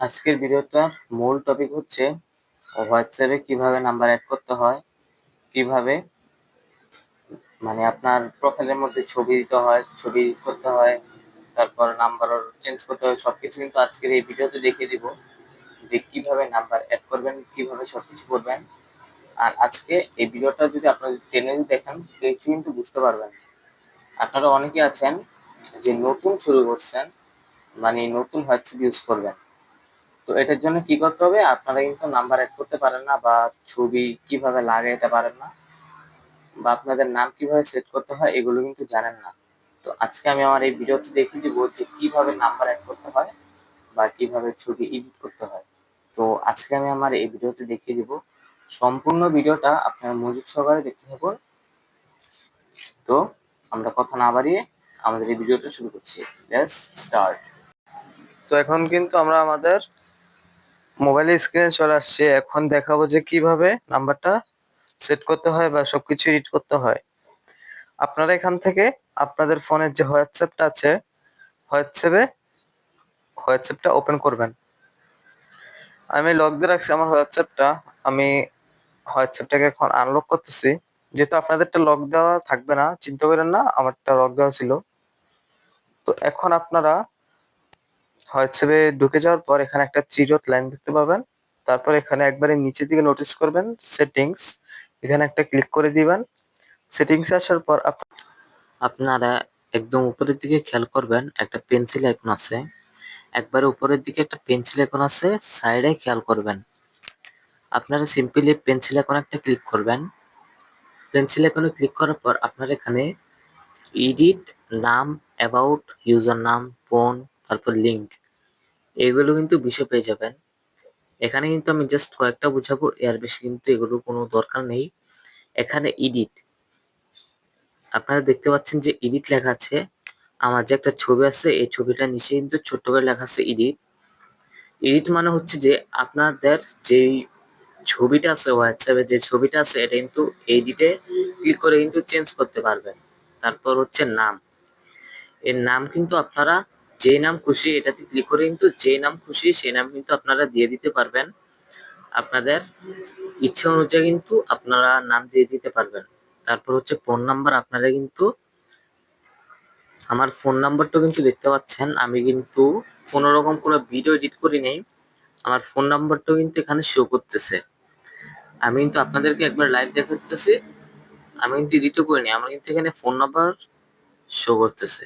আজকের ভিডিওটার মূল টপিক হচ্ছে হোয়াটসঅ্যাপে কিভাবে নাম্বার অ্যাড করতে হয়, কিভাবে আপনার প্রোফাইলের মধ্যে ছবি দিতে হয়, ছবি করতে হয়, তারপর নাম্বারও চেঞ্জ করতে হয়। সবকিছু কিন্তু আজকের এই ভিডিওতে দেখিয়ে দিব যে কিভাবে নাম্বার অ্যাড করবেন, কিভাবে সবকিছু করবেন। আর আজকে এই ভিডিওটা যদি আপনারা টেনে দেখেন কিছু কিন্তু বুঝতে পারবেন। আপনারা অনেকে আছেন যে নতুন শুরু করছেন, নতুন হোয়াটসঅ্যাপ ইউজ করবেন। তো এটার জন্য কি করতে হবে? আপনারা কিন্তু নাম্বার অ্যাড করতে পারেন না, বা ছবি কিভাবে লাগাইতে পারেন না, বা আপনাদের নাম কিভাবে সেট করতে হয় এগুলো কিন্তু জানেন না। তো আজকে আমি আমার এই ভিডিওতে দেখিয়ে দিব যে কিভাবে নাম্বার অ্যাড করতে হয় বা কিভাবে ছবি এডিট করতে হয়। তো আজকে আমি আমার এই ভিডিওতে দেখিয়ে দিব। সম্পূর্ণ ভিডিওটা আপনারা মনোযোগ সহকারে দেখতে থাকুন। তো আমরা কথা না বাড়িয়ে আমাদের এই ভিডিওটা শুরু করছি। Let's start. তো এখন কিন্তু আমরা আমাদের মোবাইলের স্ক্রিনে চলে আসছি। এখন দেখাবো যে কিভাবে নাম্বারটা সেট করতে হয় বা সবকিছু এডিট করতে হয়। আপনারা এখান থেকে আপনাদের ফোনের যে হোয়াটসঅ্যাপটা আছে, হোয়াটসঅ্যাপটা ওপেন করবেন। আমি লক দিয়ে রাখছি আমার হোয়াটসঅ্যাপটা। আমি হোয়াটসঅ্যাপটাকে এখন আনলক করতেছি। যেহেতু আপনাদেরটা লক দেওয়া থাকবে না, চিন্তা করেন না, আমারটা লক দেওয়া ছিল। তো এখন আপনারা হোয়াটসঅ্যাপে ঢুকে যাওয়ার পর এখানে একটা থ্রি ডট লাইন দেখতে পাবেন। তারপর এখানে একবারে নিচের দিকে নোটিস করবেন সেটিংস, এখানে একটা ক্লিক করে দিবেন। সেটিংসে আসার পর আপনারা একদম উপরের দিকে খেয়াল করবেন, একটা পেন্সিল আইকন আছে। একবারে উপরের দিকে একটা পেন্সিল আইকন আছে, সাইডে খেয়াল করবেন। আপনারা সিম্পলি পেন্সিল আইকনে একটা ক্লিক করবেন। পেন্সিল আইকনে ক্লিক করার পর আপনারা এখানে এডিট, নাম, অ্যাবাউট, ইউজার নাম, ফোন, তারপর লিঙ্ক, এগুলো কিন্তু বিষয় পেয়ে যাবেন। এখানে কিন্তু আমি জাস্ট কয়েকটা বুঝাবো, এর বেশি কিন্তু এগুলো কোনো দরকার নেই। এখানে এডিট, আপনারা দেখতে পাচ্ছেন যে এডিট লেখা আছে। আমার যে একটা ছবি আছে, এই ছবিটা নিচে কিন্তু ছোট্ট করে লেখা আছে এডিট। এডিট মানে হচ্ছে যে আপনাদের যেই ছবিটা আছে, হোয়াটসঅ্যাপে যে ছবিটা আছে, এটা কিন্তু এডিটে ক্লিক করে কিন্তু চেঞ্জ করতে পারবেন। তারপর হচ্ছে নাম, এর নাম কিন্তু আপনারা যে নাম খুশি এটাতে ক্লিক করে কিন্তু যে নাম খুশি সেই নাম কিন্তু আপনারা দিয়ে দিতে পারবেন। আপনাদের ইচ্ছা অনুযায়ী কিন্তু আপনারা নাম দিয়ে দিতে পারবেন। তারপর হচ্ছে ফোন নাম্বার, আপনারা কিন্তু আমার ফোন নাম্বারটা কিন্তু দেখতে পাচ্ছেন। আমি কিন্তু কোনো রকম কোনো ভিডিও এডিট করি নাই, আমার ফোন নাম্বারটাও কিন্তু এখানে শো করতেছে। আমি কিন্তু আপনাদেরকে একবার লাইভ দেখাতেছি, আমি কিন্তু এডিটও করিনি, আমার কিন্তু এখানে ফোন নাম্বার শো করতেছে।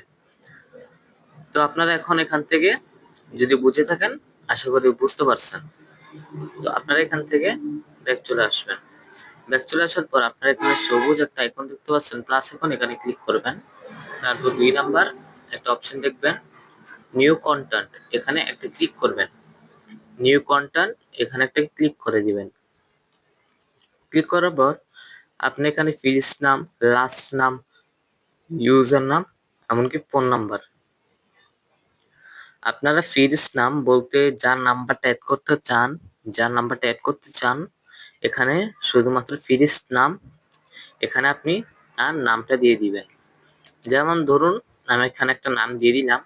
তো আপনারা এখন এখান থেকে যদি বুঝে থাকেন, আশা করি বুঝতে পারছেন। তো আপনারা এখান থেকে ব্যাক চলে আসবেন। ব্যাক চলে আসার পর আপনারা এখানে সবুজ একটা আইকন দেখতে পাচ্ছেন, প্লাস আইকন, এখানে ক্লিক করবেন। তারপর 2 নাম্বার একটা অপশন দেখবেন, নিউ কন্টেন্ট, এখানে একটা ক্লিক করবেন। নিউ কন্টেন্ট এখানে একটা ক্লিক করে দিবেন। ক্লিক করার পর আপনি এখানে ফার্স্ট নাম, লাস্ট নাম, ইউজার নাম, এমনকি ফোন নাম্বার, আপনারা ফার্স্ট নাম বলতে যার নাম্বারটা অ্যাড করতে চান, এখানে শুধুমাত্র ফার্স্ট নাম, এখানে আপনি তার নামটা দিয়ে দিবেন। যেমন ধরুন আমি এখানে একটা নাম দিয়ে দিলাম।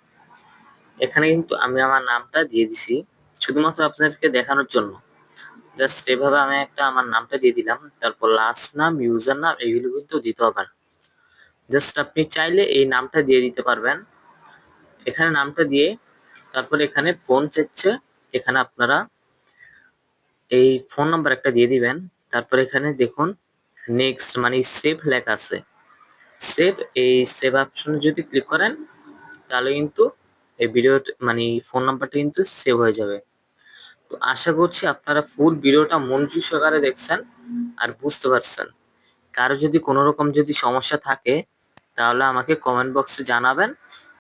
এখানে কিন্তু আমি আমার নামটা দিয়ে দিছি শুধুমাত্র আপনাদেরকে দেখানোর জন্য। জাস্ট এভাবে আমি আমার নামটা দিয়ে দিলাম। তারপর লাস্ট নাম, ইউজার নাম, এগুলো কিন্তু দিতে হবে না। জাস্ট আপনি চাইলে এই নামটা দিয়ে দিতে পারবেন। এখানে নামটা দিয়ে তারপর এখানে ফোন চাচ্ছে, এখানে আপনারা এই ফোন নাম্বার একটা দিয়ে দিবেন। তারপর এখানে দেখুন নেক্সট সেভ লেখা আছে। এই সেভ অপশনে যদি ক্লিক করেন তাহলে কিন্তু এই ভিডিও ফোন নাম্বারটা কিন্তু সেভ হয়ে যাবে। তো আশা করছি আপনারা ফুল ভিডিওটা মনোযোগ সহকারে দেখছেন আর বুঝতে পারছেন। কারো যদি কোনো রকম যদি সমস্যা থাকে তাহলে আমাকে কমেন্ট বক্সে জানাবেন।